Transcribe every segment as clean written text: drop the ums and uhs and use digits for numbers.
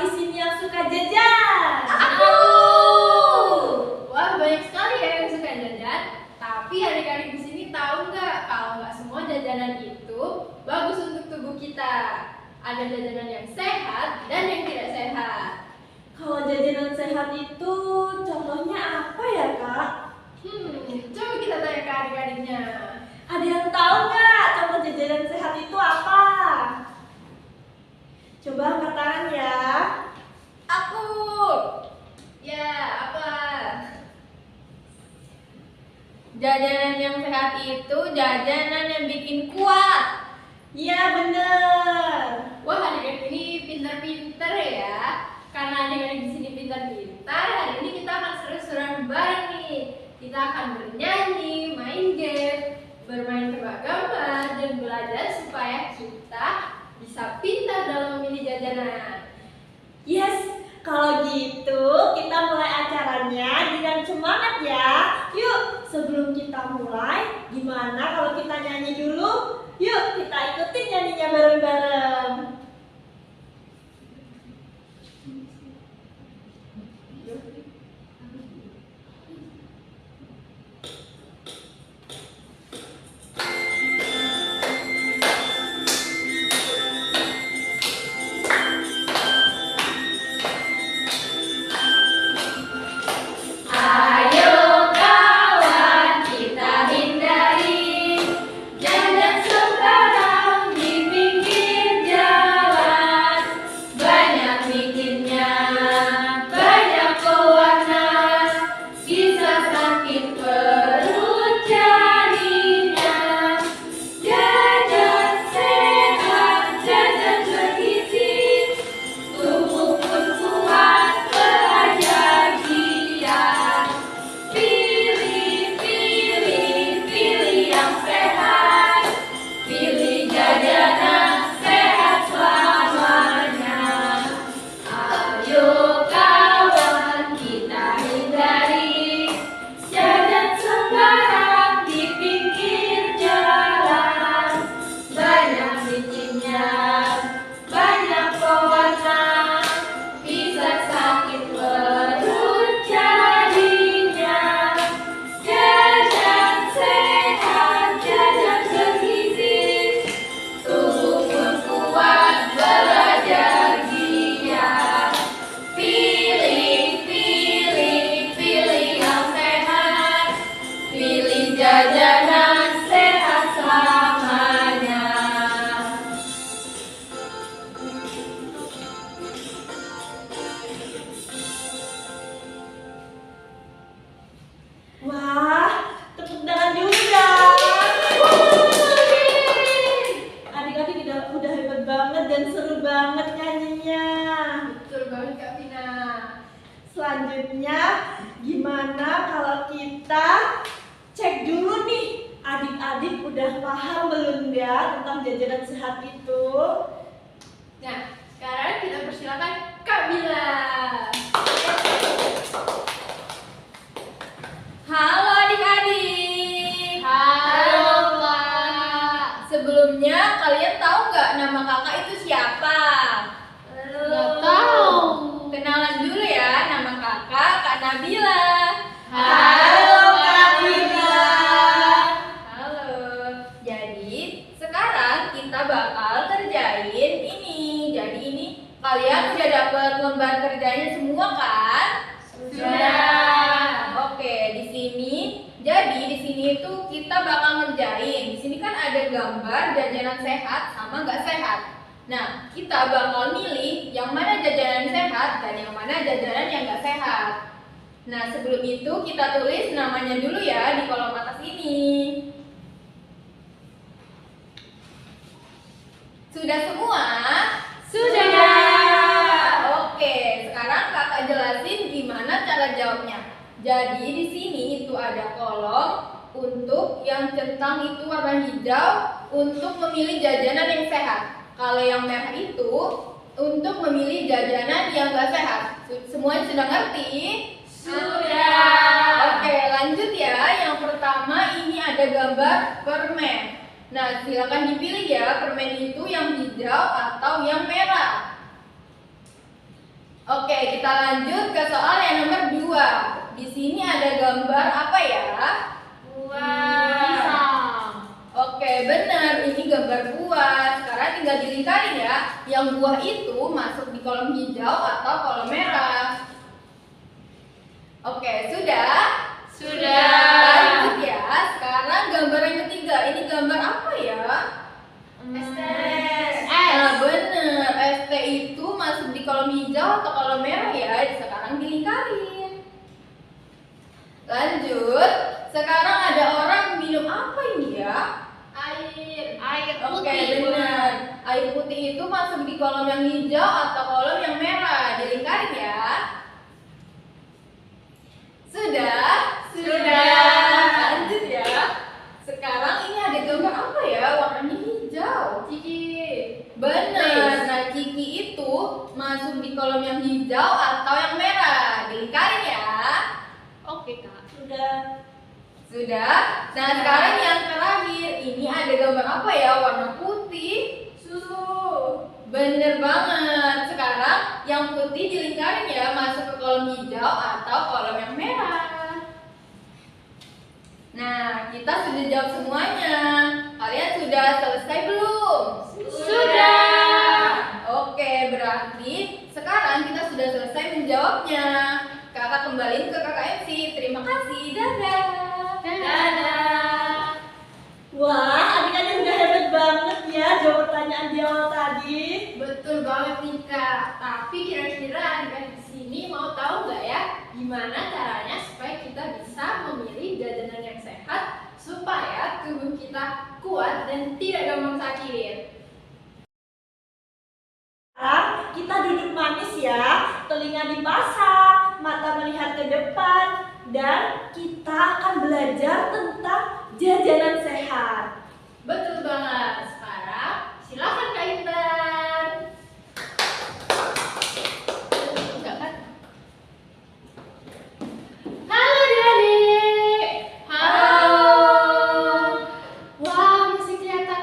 di sini yang suka jajan? Aku. Wah, banyak sekali ya yang suka jajan. Tapi adik-adik di sini tahu nggak kalau nggak semua jajanan itu bagus untuk tubuh kita. Ada jajanan yang sehat dan yang tidak sehat. Kalau jajanan sehat itu contohnya apa ya, Kak? Coba kita tanya ke adik-adiknya. Ada yang tahu nggak contoh jajanan sehat itu apa? Coba angkat tangan ya. Aku. Ya, apa? Jajanan yang sehat itu jajanan yang bikin kuat. Iya bener. Wah, adik-adik ini pintar-pintar ya. Karena adik-adik di sini pintar-pintar, hari ini kita akan seru-seruan bareng nih. Kita akan bernyanyi, main game, bermain tebak gambar, dan belajar supaya kita bisa pintar dalam memilih jajanan. Yes, kalau gitu kita mulai acaranya dengan semangat ya. Yuk, sebelum kita mulai, gimana kalau kita nyanyi dulu? Yuk, kita ikutin nyanyinya bareng-bareng. Wah, tepuk tangan dulu dong. Adik-adik udah hebat banget dan seru banget nyanyinya. Betul banget Kak Vina. Selanjutnya, gimana kalau kita cek dulu nih, adik-adik udah paham belum ya tentang jajanan sehat itu? Nah, sekarang kita persilakan Kak Bila. Halo adik-adik. Halo Kak. Sebelumnya kalian tahu nggak nama kakak itu siapa? Nggak tahu. Kenalan dulu ya, nama kakak Kak Nabila. Halo, Kak Nabila. Halo. Jadi sekarang kita bakal kerjain ini. Jadi ini kalian udah dapat lembar kerjanya semua kan? Sudah. Oke, di sini. Jadi di sini itu kita bakal ngerjain. Di sini kan ada gambar jajanan sehat sama nggak sehat. Nah, kita bakal milih yang mana jajanan sehat dan yang mana jajanan yang nggak sehat. Nah, sebelum itu kita tulis namanya dulu ya di kolom atas ini. Sudah semua? Oke, sekarang kakak jelasin gimana cara jawabnya. Jadi di sini itu ada kolom untuk yang centang itu warna hijau untuk memilih jajanan yang sehat. Kalau yang merah itu untuk memilih jajanan yang nggak sehat. Semuanya sudah ngerti? Sudah. Oke, lanjut ya. Yang pertama ini ada gambar permen. Nah, silakan dipilih ya permen itu yang hijau atau yang merah. Oke, kita lanjut ke soal yang nomor 2. Di sini ada gambar apa ya? Pisang. Oke, benar. Ini gambar buah. Sekarang tinggal dilingkarin ya. Yang buah itu masuk di kolom hijau atau kolom merah. Oke, sudah? Lanjut ya. Sekarang gambar yang ketiga. Ini gambar apa ya? Nah, bener. ST itu masuk di kolom hijau atau kolom merah ya. Sekarang dilingkarin. Lanjut. Sekarang ada orang minum apa ini ya? Air Oke, putih. benar. Air putih itu masuk di kolom yang hijau atau kolom yang merah. Dilingkarin ya. Sudah? Lanjut ya. Sekarang ini ada gambar apa ya? Warnanya hijau. Ciki. Benar. Nah, Ciki itu masuk di kolom yang hijau atau yang merah. Dilingkarin ya. Oke, Kak. Sudah? Nah, sekarang yang terakhir. Ini ada gambar apa ya? Warna putih. Susu. Bener banget. Sekarang yang putih dilingkarin ya, masuk ke kolom hijau atau kolom yang merah. Nah, kita sudah jawab semuanya. Kalian sudah selesai belum? Sudah. Oke, berarti sekarang kita sudah selesai menjawabnya. Kakak kembali ke kakak MC. Terima kasih. Dadah. Dadah. Wah, adik-adik udah hebat banget ya jawab pertanyaan di awal tadi. Betul banget nih Kak. Tapi kira-kira adik-adik di sini mau tahu nggak ya gimana caranya supaya kita bisa memilih jajanan yang sehat supaya tubuh kita kuat dan tidak gampang sakit. Sekarang kita duduk manis ya, telinga dipasang, mata melihat ke depan, dan kita akan belajar tentang jajanan sehat. Betul banget. Sekarang silakan Kak Intan. Enggak kan? Halo adik-adik. Halo. Wah, masih kelihatan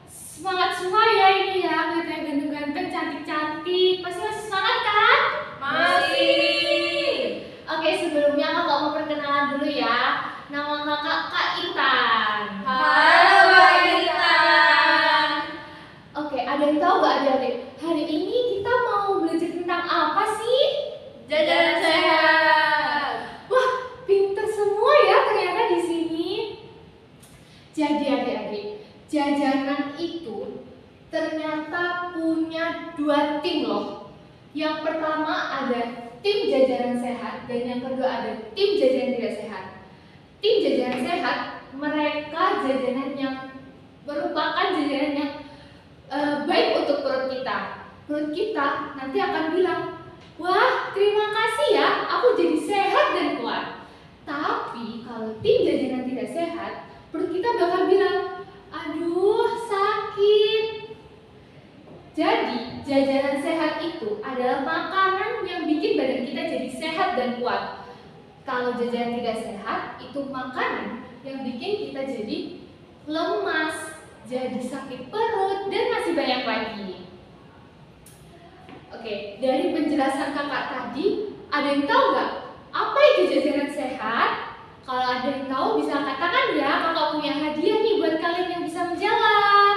semangat semua ya ini ya. Kelihatan ganteng-ganteng, cantik-cantik. Pasti masih semangat kan? Masih. Oke, sebelumnya kakak mau perkenalan dulu ya. Nama kakak Kak Intan. Halo, Kak Intan. Oke, ada yang tahu nggak adik-adik? Hari ini kita mau belajar tentang apa sih? Jajanan sehat. Wah, pinter semua ya ternyata di sini. Jadi adik-adik, jajanan itu ternyata punya 2 tim loh. Yang pertama ada tim jajanan sehat dan yang kedua ada tim jajanan tidak sehat. Tim jajanan sehat mereka jajanan yang merupakan jajanan yang baik untuk perut kita. Perut kita nanti akan bilang, wah terima kasih ya, aku jadi sehat dan kuat. Tapi kalau tim jajanan tidak sehat, perut kita bakal bilang, aduh sakit. Jadi jajanan sehat itu adalah makanan yang bikin badan kita jadi sehat dan kuat. Kalau jajanan tidak sehat itu makanan yang bikin kita jadi lemas, jadi sakit perut, dan masih banyak lagi. Oke, dari penjelasan kakak tadi, ada yang tahu nggak apa itu jajanan sehat? Kalau ada yang tahu bisa katakan ya, kakak punya hadiah nih buat kalian yang bisa menjawab.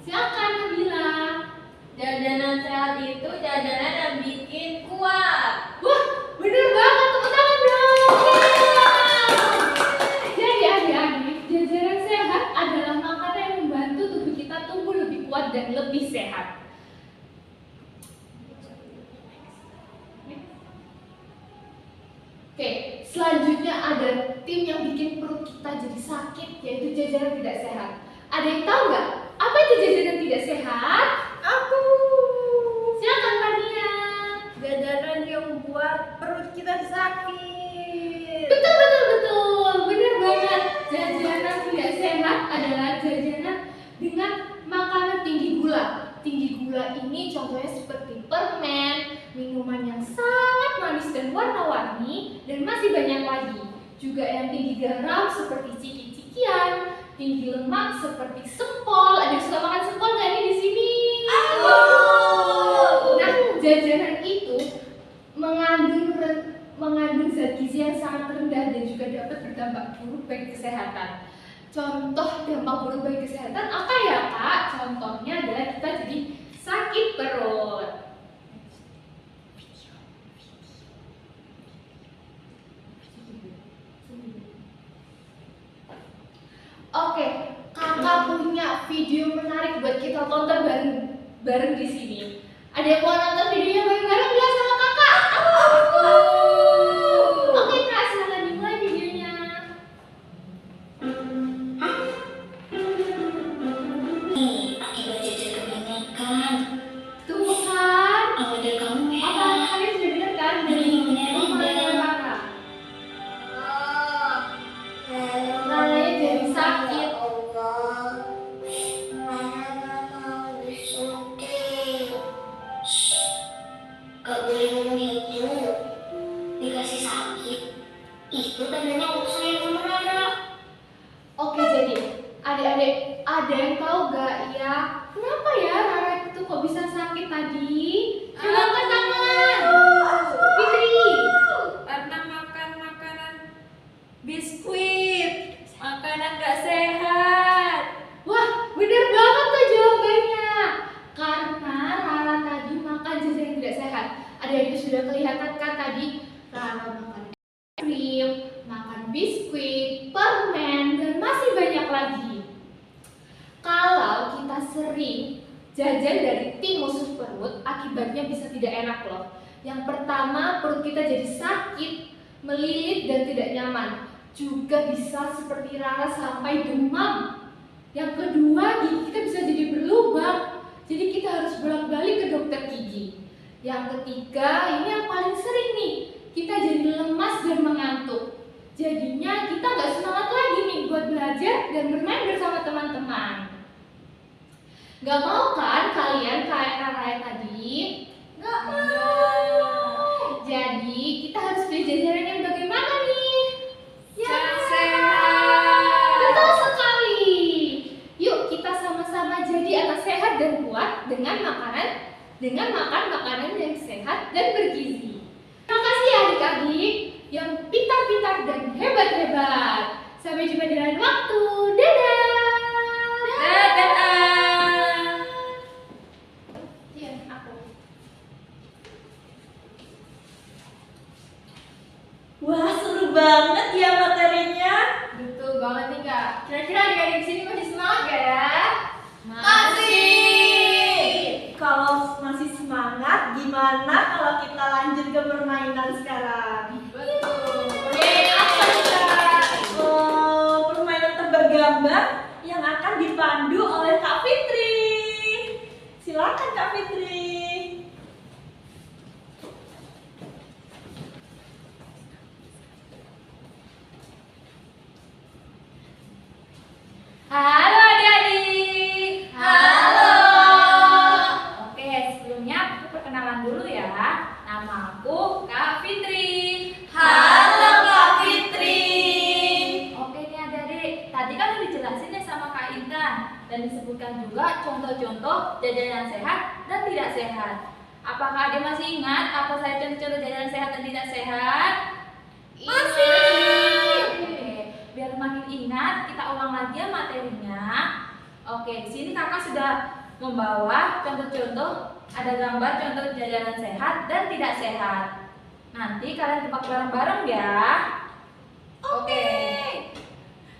Silakan Nabila. Jajanan sehat itu jajanan yang bikin kuat. Wah, bener banget, tepuk tangan dong. Jadi adik-adik, jajanan sehat adalah makanan yang membantu tubuh kita tumbuh lebih kuat dan lebih sehat. Oke, selanjutnya ada tim yang bikin perut kita jadi sakit, yaitu jajanan tidak sehat. Ada yang tahu nggak apa itu jajanan tidak sehat? Aku. Silakan Fania. Jajanan yang buat perut kita sakit. Betul, benar banget. Jajanan tidak sehat adalah jajanan dengan makanan tinggi gula. Tinggi gula ini contohnya seperti permen, minuman yang sangat manis dan warna-warni, dan masih banyak lagi. Juga yang tinggi garam seperti ciki-cikian, tinggi lemak seperti sempol. Ada yang suka makan sempol nggak nih di sini? Aku. mengandung zat gizi yang sangat rendah dan juga dapat berdampak buruk bagi kesehatan. Contoh dampak buruk bagi kesehatan apa ya Kak? Contohnya adalah kita jadi sakit perut. Oke, kakak punya video menarik buat kita tonton bareng di sini. Ada yang mau nonton videonya bareng-bareng nggak sama kakak? Oke kak, silakan dimulai videonya. Pakai baju kebanyakan. Tuh kan, Apa ada kamu ya? apa kalian sudah dengar kan dari kakak? Nananya jadi sakit. Gak boleh ngomong itu. Dikasih sakit. Itu tandanya urusan yang sama Rara. Oke, jadi adik-adik ada yang tahu gak ya kenapa ya Rara itu kok bisa sakit tadi? Coba angkat tangan. Fitri. Karena makan makanan biskuit, makanan gak sehat. Wah, bener banget tuh jawabannya. Karena Rara tadi makan jajan yang tidak sehat. Ada yang sudah kelihatan kan tadi? Rara makan es krim, makan biskuit, permen, dan masih banyak lagi. Kalau kita sering jajan dari timus perut, akibatnya bisa tidak enak loh. Yang pertama, perut kita jadi sakit, melilit dan tidak nyaman. Juga bisa seperti Rara sampai demam. Yang kedua, gigi kita bisa jadi berlubang. Jadi kita harus bolak-balik ke dokter gigi. Yang ketiga, ini yang paling sering nih, kita jadi lemas dan mengantuk. Jadinya kita nggak semangat lagi nih buat belajar dan bermain bersama teman-teman. Gak mau kan kalian kayak Rara tadi? Gak mau. Jadi kita harus pilih jajanan yang bagaimana nih? Yang sehat. Betul sekali. Yuk kita sama-sama jadi anak sehat dan kuat dengan makan makanan yang sehat dan bergizi. Terima kasih ya adik-adik yang pintar-pintar dan hebat-hebat. Sampai jumpa di lain waktu. Dadah. Dadah. Iya, aku. Wah, seru banget ya materinya. Betul banget nih kak. Kira-kira adik-adik di sini masih semangat gak ya? Kalau masih semangat, gimana kalau kita lanjut ke permainan sekarang? Betul. Apa nih, Kak? Oh, permainan tebak gambar yang akan dipandu oleh Kak Fitri. Silakan Kak Fitri. Halo adik-adik. Halo. Oke, sebelumnya aku perkenalan dulu ya. Nama aku Kak Fitri. Halo Kak Fitri. Oke nih adik-adik, tadi kan udah dijelasin ya sama Kak Intan dan disebutkan juga contoh-contoh jajanan sehat dan tidak sehat. Apakah adik masih ingat apa saja contoh-contoh jajanan sehat dan tidak sehat? Masih. Oke, biar makin ingat, kita ulang lagi ya materinya. Oke, di sini kakak sudah membawa contoh-contoh, ada gambar contoh jajanan sehat dan tidak sehat. Nanti kalian tebak bareng-bareng ya. Oke.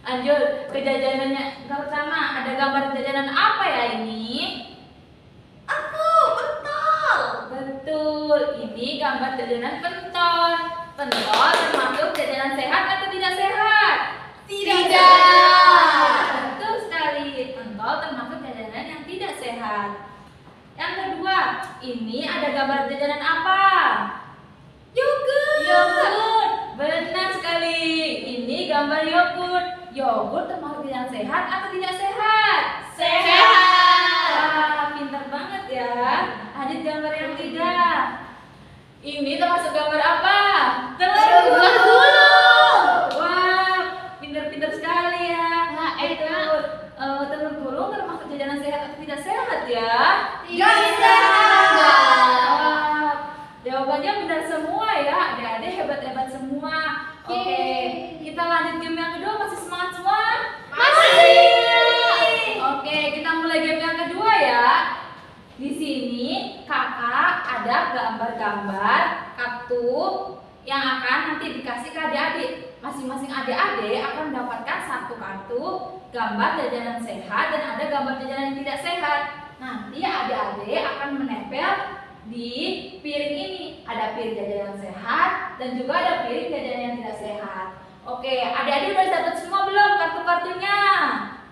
Lanjut ke jajanannya. Yang pertama, ada gambar jajanan apa ya ini? Betul. Betul, ini gambar jajanan pentol. Pentol termasuk jajanan sehat atau tidak sehat? Tidak. Betul sekali, pentol termasuk jajanan yang tidak sehat. Yang kedua, ini ada gambar jajanan apa? Yogurt. Benar sekali, ini gambar yogurt. Yogurt termasuk jajanan sehat atau tidak sehat? Wah, pintar banget ya. Lanjut gambar yang ketiga. Ini termasuk gambar apa? Telur gulung. Wah, pintar-pintar sekali ya. Nah, Betul. Telur gulung termasuk jajanan sehat atau tidak sehat ya? Tidak sehat. Wah, jawabannya benar semua ya. Adik-adik hebat-hebat semua ada gambar-gambar kartu yang akan nanti dikasih ke adik-adik. Masing-masing adik-adik akan mendapatkan satu kartu gambar jajanan sehat dan ada gambar jajanan yang tidak sehat. Nanti adik-adik akan menempel di piring ini. Ada piring jajanan sehat dan juga ada piring jajanan yang tidak sehat. Oke, adik-adik udah dapat semua belum kartu-kartunya?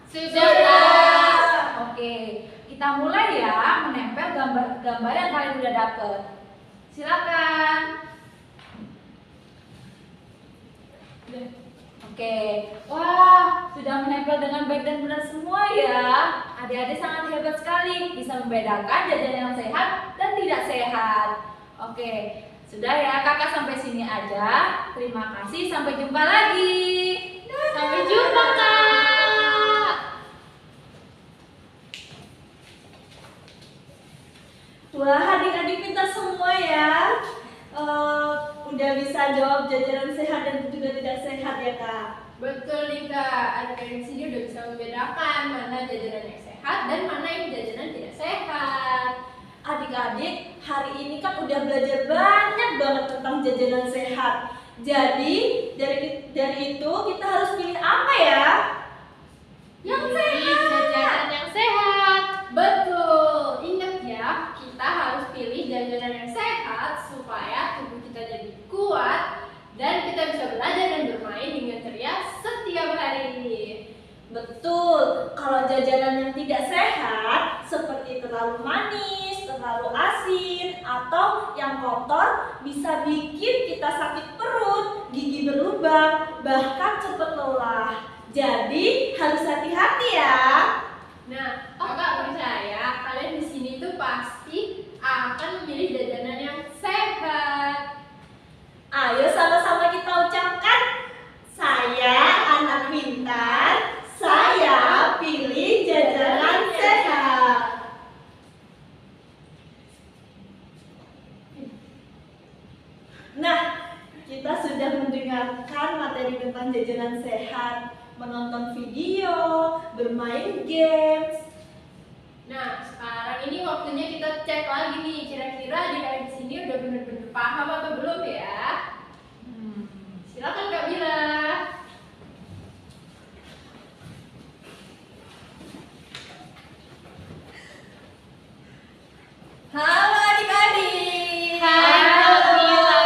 Sudah. Oke, kita mulai ya menempel gambar-gambar yang kalian udah dapat. Silakan. Oke, wah sudah menempel dengan baik dan benar semua ya. Adik-adik sangat hebat sekali, bisa membedakan jajanan yang sehat dan tidak sehat. Oke, sudah ya kakak sampai sini aja. Terima kasih, sampai jumpa lagi. Sampai jumpa, Kak. Wah, adik-adik pintar semua ya. Udah bisa jawab jajanan sehat dan juga tidak sehat ya Kak. Betul nih Kak, adik-adik sini udah bisa membedakan mana jajanan yang sehat dan mana yang jajanan tidak sehat. Adik-adik, hari ini kan udah belajar banyak banget tentang jajanan sehat. Jadi dari itu kita harus pilih apa ya? Yang Pilih jajanan yang sehat. Betul. Ingat ya, kita harus pilih jajanan yang sehat supaya tubuh kita jadi kuat dan kita bisa belajar dan bermain dengan ceria setiap hari. Betul, kalau jajanan yang tidak sehat seperti terlalu manis, terlalu asin, atau yang kotor bisa bikin kita sakit perut, gigi berlubang, bahkan cepat lelah. Jadi harus hati-hati ya. Nah, kakak percaya kalian di sini tuh pasti akan memilih jajanan yang sehat. Ayo sama-sama kita ucapkan, saya anak pintar, saya pilih jajanan sehat. Nah, kita sudah mendengarkan materi tentang jajanan sehat, menonton video, bermain games. Nah, sekarang ini waktunya kita cek lagi nih, kira-kira adik-adik di sini udah bener-bener paham atau belum ya? Silakan Kak Bila. Halo adik-adik. Hai, Kak Bila.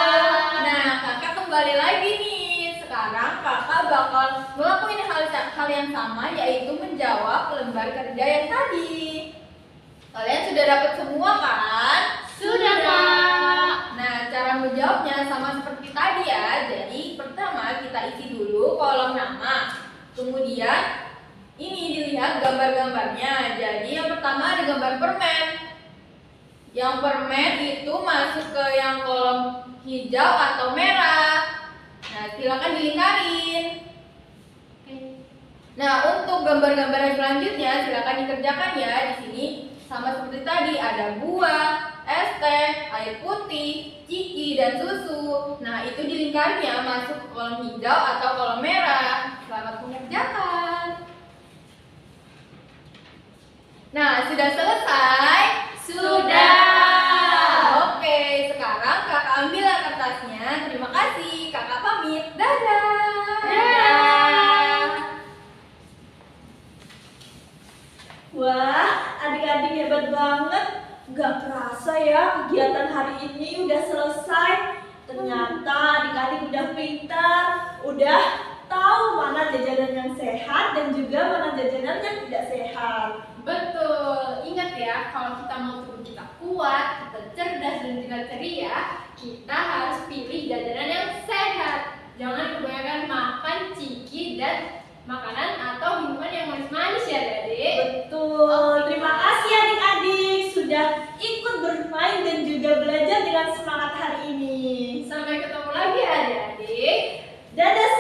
Nah, kakak kembali lagi nih. Sekarang kakak bakal ngelakuin hal yang sama, yaitu menjawab lembar kerja yang tadi. Kalian sudah dapat semua kan? Sudah, Kak. Nah, cara menjawabnya sama seperti tadi ya. Jadi pertama kita isi dulu kolom nama. Kemudian ini dilihat gambar-gambarnya. Jadi yang pertama ada gambar permen. Yang permen itu masuk ke yang kolom hijau atau merah. Nah, silakan dilingkarin. Nah, untuk gambar-gambar yang selanjutnya silakan dikerjakan ya. Di sini sama seperti tadi ada buah, es teh, air putih, ciki dan susu. Nah, itu dilingkarnya masuk ke kolom hijau atau kolom merah. Selamat mengerjakan. Nah, sudah selesai? Sudah. Oke, sekarang kakak ambil kertasnya. Terima kasih. Kakak pamit. Dadah. Dadah. Wah, adik-adik hebat banget. Gak kerasa ya kegiatan hari ini udah selesai. Ternyata adik-adik udah pintar, udah tahu mana jajanan yang sehat dan juga mana jajanan yang tidak sehat. Betul. Ingat ya, kalau kita mau tubuh kita kuat, kita cerdas dan juga ceria, kita harus pilih jajanan yang sehat. Jangan kebanyakan makan ciki dan makanan atau minuman yang manis-manis ya, Adik. Betul. Terima kasih adik-adik sudah ikut bermain dan juga belajar dengan semangat hari ini. Sampai ketemu lagi adik-adik. Dadah